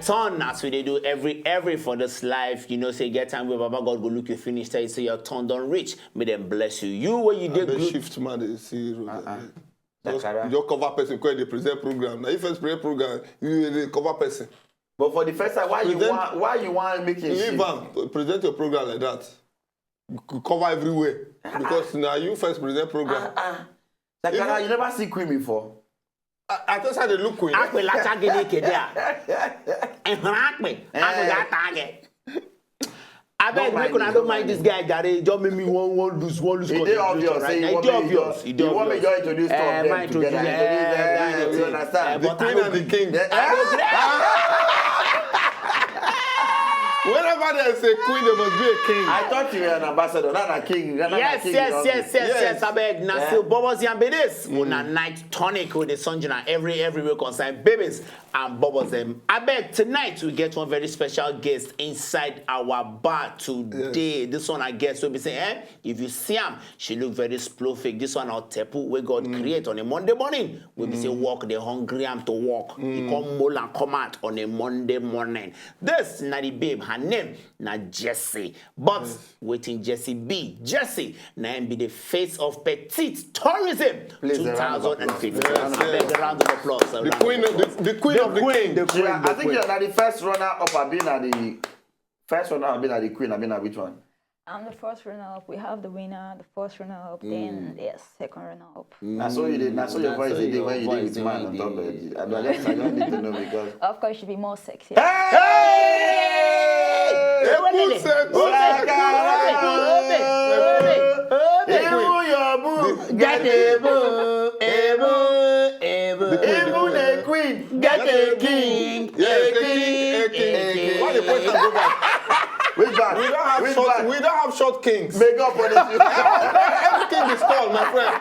turn as we do every for this life. You know, say get time where Baba God go look you finish. Say your turn don't reach. May them bless you. You where you did good. Shift man, they see. You just cover person because they present program. Now if it's present program, you cover person. But for the first time, why you want make it shift? Present your program like that. You could cover everywhere because now you first present program. Sakara, you never see Queen before. I just had a look Queen. I beg, I don't mind this guy, Gary. Don't make me one lose. It's obvious. It's You want me to introduce them together. You understand? The Queen and the King. Whenever there's a queen, there must be a king. I thought you were an ambassador, not a king. Yes. I beg. Now, still BOBOS YARN babies. Una night tonic with the sunshine every week concern babies and BOBOS them. I beg tonight we get one very special guest inside our bar today. Yes. This one I guess will be saying, if you see him, she look very splofik. This one our tepu we God create on a Monday morning. We be say walk the hungry am to walk. He come mole and come out on a Monday morning. This na the babe. Her name na Jessie, but waiting Jessie be Jessie now be the face of petite tourism. Please, 2015. I beg a round of applause. The queen of the queen. I think you're not the first runner up. I've been at the first runner. I've been at the queen. I've been at which one? I'm the first runner-up. We have the winner, the first runner-up, then yes, second runner-up. I saw you did. I saw your voice the day when you did with man on top of it. I don't need to know because. Of course, you should be more sexy. The queen, get a king, Why the question go back? Which bad? We don't have short kings. Make up on it. Every king is tall, my friend.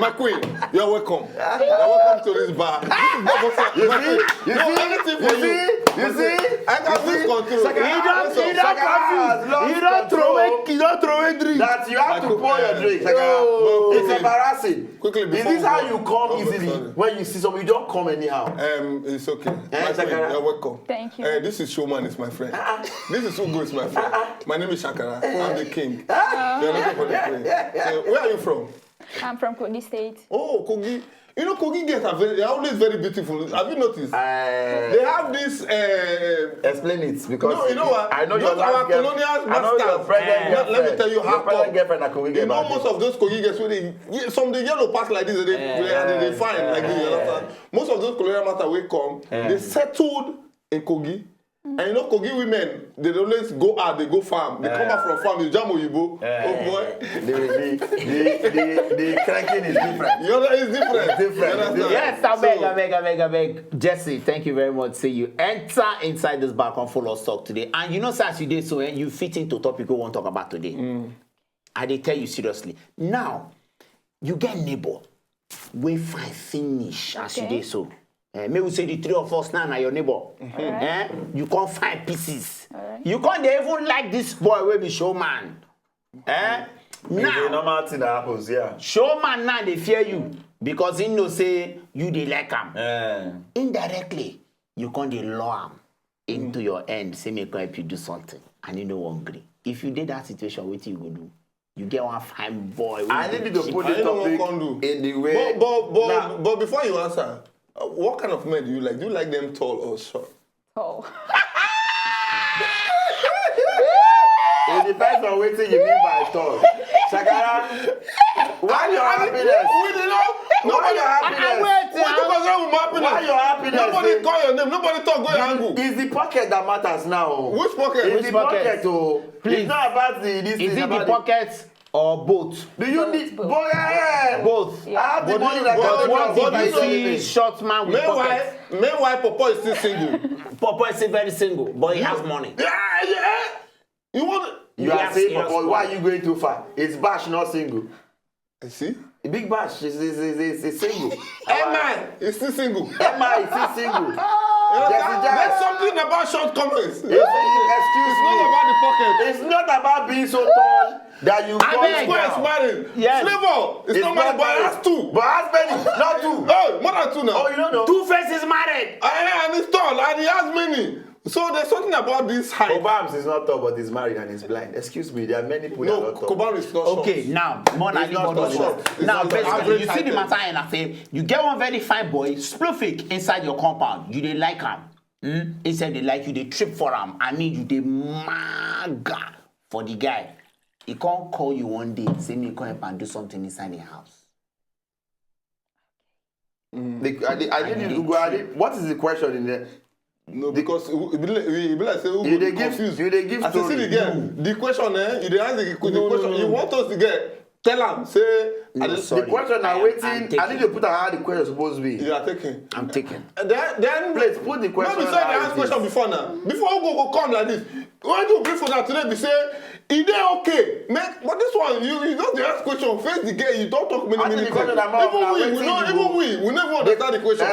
My queen, you're welcome. You're welcome to this bar. You see? I got this control. You don't throw a drink. That you have to pour your drink. It's embarrassing. Quickly, is this how you come easily? When you see something, you don't come anyhow. It's okay. My friend, you're welcome. Thank you. This is Showman, is my friend. This is Ugo, is my friend. My name is Shakara. I'm the king. You're looking for the queen. Where are you from? I'm from Kogi State. Oh, Kogi. You know, Kogi girls they're always very beautiful. Have you noticed? They have this. Explain it because. No, you know what? I know your last colonial masters. Let me tell you how come. You know, most of those Kogi girls, some the yellow parts like this, they find like this. You understand? Most of those colonial masters will come. They settled in Kogi. And you know, Kogi women, they always go out, they go farm. They come back from farm, you jam Oyibo. Oh boy. The cranking is different. You know, it's different. Yes, I beg. Jessie, thank you very much. See you enter inside this bar and follow us talk today. And you know, as you did so, you fit into topic we want to talk about today. I did tell you seriously. Now, you get neighbor. We find finish as you did so. Maybe we say the three of us now are your neighbor. You can't find pieces. You can't even like this boy will be showman. Now, normal thing that happens, showman now they fear you because he know say you they like him. Indirectly, you can't lure him into your end. Say make help you do something, and you know hungry. If you did that situation, what you go do? You get one fine boy. I need you to put the topic in the way. But before you answer. What kind of men do you like? Do you like them tall or short? Tall. It depends on what you mean by tall. Shakara, why your happiness? Nobody happiness. Why your happiness? Nobody call your name. Nobody talk. Go your angle. It's the pocket that matters now. Which pocket? It's the pocket. Oh, please. It's not about this. Is it the pocket? Or both? Do you need both? Both. I have the money that what you see short man with pocket. Meanwhile, Papa is still single. Papa is still very single, but he has money. Yeah. You want? You are saying, Papa, why are you going too far? It's Bash, not single. I see. The big Bash is single. Emma is still single. Emma is still single. There's something about shortcomings. Excuse me. It's not about the pocket. It's not about being so tall that you come square is married. Yes. Flavor. It's not married, but it has two. But husband, not two. Oh, more than two now. Oh, you don't know. Two faces married. And he's tall and he has many. So there's something about this height. Kobams is not tall, but he's married and he's blind. Excuse me, there are many people that are not tall. Kobam is not short. Okay, now, more than now, basically, you see the matter and I say, you get one very fine boy, spluffic inside your compound. You dey like him. Instead they like you, they trip for him. I mean, you dey maga for the guy. He can't call you one day, say me come help and do something inside the house. I didn't Google. What is the question in there? No, because we be like say you they confused. You they give story. See the question, you they ask the question. You want us to get tell him say. The question I'm waiting. I need to put how the question supposed to be. You are taking. I'm taking. Then please put the question. No, besides the ask question before now. Before we go come like this. Why do you bring for that today? We say, is they okay? But this one, you just the ask question. Face the girl, you don't talk many things. Even we never understand the question.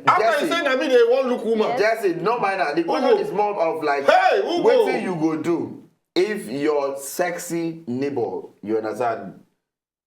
After you say that, they won't look woman. Jesse, no mind. The question is more of like, hey, what thing you go do if your sexy neighbor, you understand,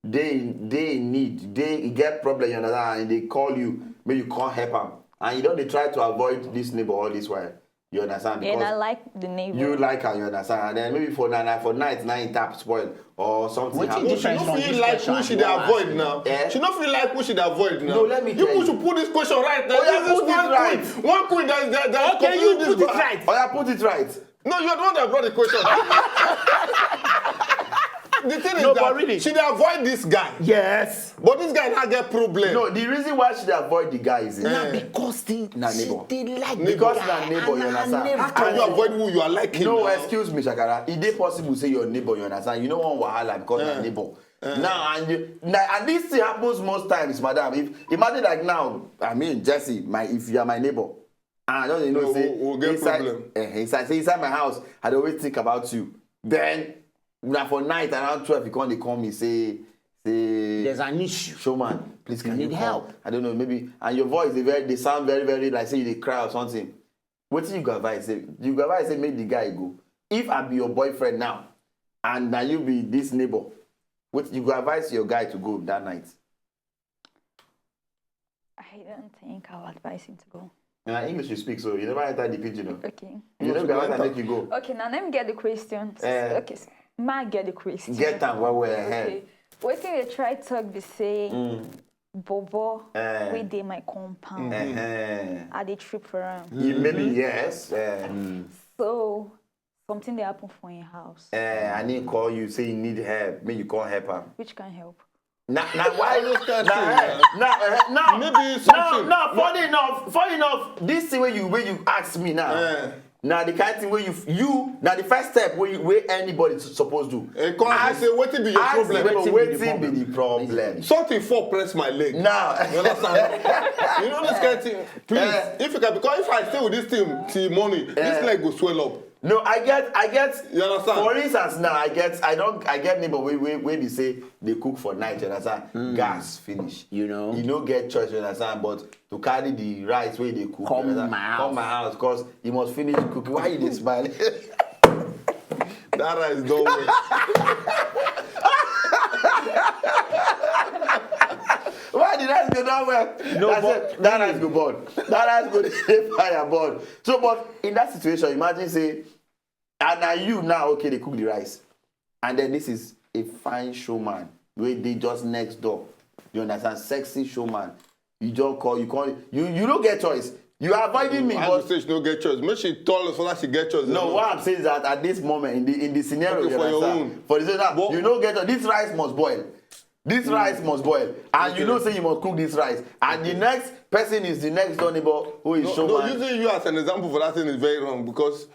they need, they get problem, you understand, and they call you, maybe you can't help them, and you don't they try to avoid this neighbor all this while. You understand? Because I like the neighbor. You like her, you understand? And then maybe for night, tap spoil or something happen. She don't feel like who should avoid now. She don't feel like who should avoid now. No, let me tell you. You should put this question right now. Oh, yeah, put it right. One queen that okay, you put it right. Oh, yeah, put it right. No, you're the one that brought the question. The thing is that really, should they avoid this guy? Yes. But this guy not get problem. No, the reason why should they avoid the guy is not because they like because na neighbor, you understand? How can you avoid who you are liking? No, now? excuse me, Shakara. Is it possible to say your neighbor, you understand? You don't want wahala because na neighbor. Now and this thing happens most times, madam. If imagine like now, I mean Jesse, if you are my neighbor, and I don't know say we'll get problem. Inside my house, I always think about you. Then now for night around 12, you can't call me say there's an issue. Showman, please can you need help? I don't know, maybe and your voice they sound very like say they cry or something. What do you go advise? You go advise say make the guy go. If I be your boyfriend now, and now you be this neighbor, what you go advise your guy to go that night? I don't think I'll advise him to go. English you speak, so you never enter the pigeon. Okay. You never enter make you go. Okay, now let me get the question. Okay, ma get the question. Get them well okay. What thing they try to talk be say bobo we dey my compound. I dey trip for him. Maybe yes. So something they happen for your house. I need to call you say you need help. Maybe you can't help him. Which can help? Now why you start now maybe something. No, funny enough, this thing where you ask me now. Now the kind of thing where you now the first step where anybody supposed to say what be your problem? Waiting be the problem. Something for press my leg. Now you understand? You know this kind of thing. Please, if you can, because if I stay with this team till morning, this leg will swell up. No, I get. You understand? For instance, now I get neighbor where they say they cook for night. You understand? Gas finish. You know. You don't get choice. You understand? But to carry the rice where they cook, come my house, because you must finish cooking. Why you this smiling? That rice don't work. Why did that go down well? No, but that rice go burn. That rice go fire burn. So, but in that situation, imagine say, and now you now okay they cook the rice, and then this is a fine showman where they just next door. You understand? Sexy showman. You don't call. You call. You don't get choice. You are avoiding me. I say she don't get choice. Make she tell us so that she get choice. No, what I'm saying is that at this moment in the scenario, okay, for your own. For the that you don't get choice. This rice must boil. This rice must boil, and okay. You know say you must cook this rice, and the next person is the next door neighbor who is showman. No, using you as an example for that thing is very wrong because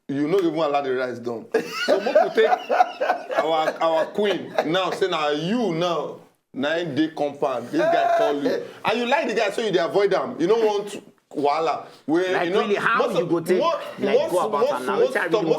you know even allow the rice done. So we could take our queen now, say now you now 9 day compound. This guy call you, and you like the guy, so you avoid them. You don't want voila. Where like you know really how you go take most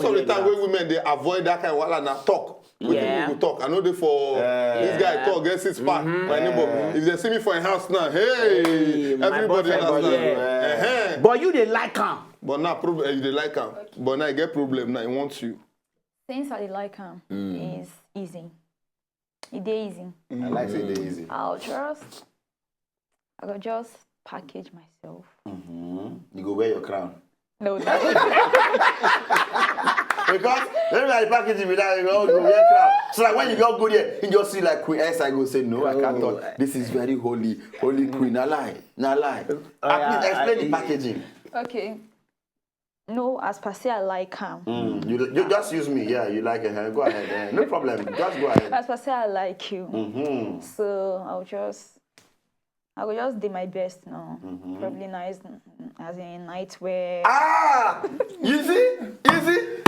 of the time when women they avoid that kind of voila now talk. Yeah. We talk. I know they for this guy talk, get 6 pack. My neighbor. If they see me for a house now, hey, everybody understand. But you they like him. But now problem they like him. But now you get problem now, he wants you. Things I like him is easy. It is easy. I like say it easy. I go just package myself. You go wear your crown. No. Because let me like packaging without you go crowd. So like when you go good here, you just see like Queen S, I go say no, I can't talk. This is very holy Queen. Na lie. Please explain the packaging. Okay. No, as per se, I like him. You just use me, yeah. You like it. Go ahead. No problem. Just go ahead. As per se, I like you. So I will just do my best now. Probably nice, as in night wear. You see?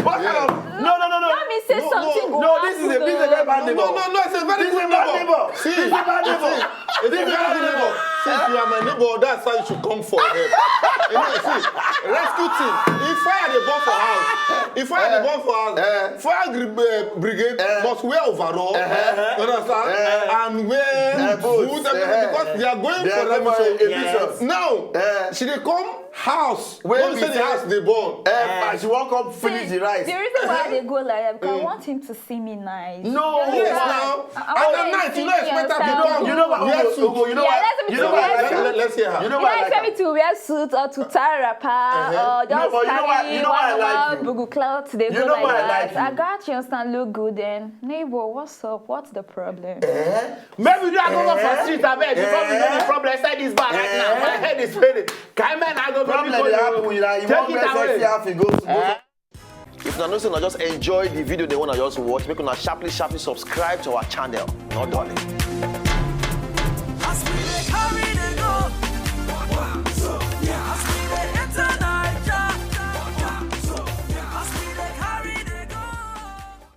What kind of? No. Let me say something. No, this is a very bad neighbor. No, it's a very good neighbor. See, this is a bad neighbor. It's a very good neighbor. Since you are my neighbor, that's how you should come for help. See, rescue team. If fire the bomb for house, fire brigade must wear overall, understand, and wear boots because they are going for emission. Now, she dey come house. When we say the house they born, she won't come finish the rice. The reason why they go like that because I want him to see me nice. No, yes, now. At the night, you know, expect her to come. You know what? Let's hear her. You know why? You expect me to wear suit or to tie a wrapper or just carry one bugu cloth. They go like that. I got you, understand? Look good then. Neighbor, what's up? What's the problem? Maybe you are going for street, I bet. Because we know the problem inside this bar right now. My head is spinning. Come on, I go. Problem dey happen, you want sexy half you go. If na no say na just enjoy the video they wanna just watch, make una sharply subscribe to our channel. Not done.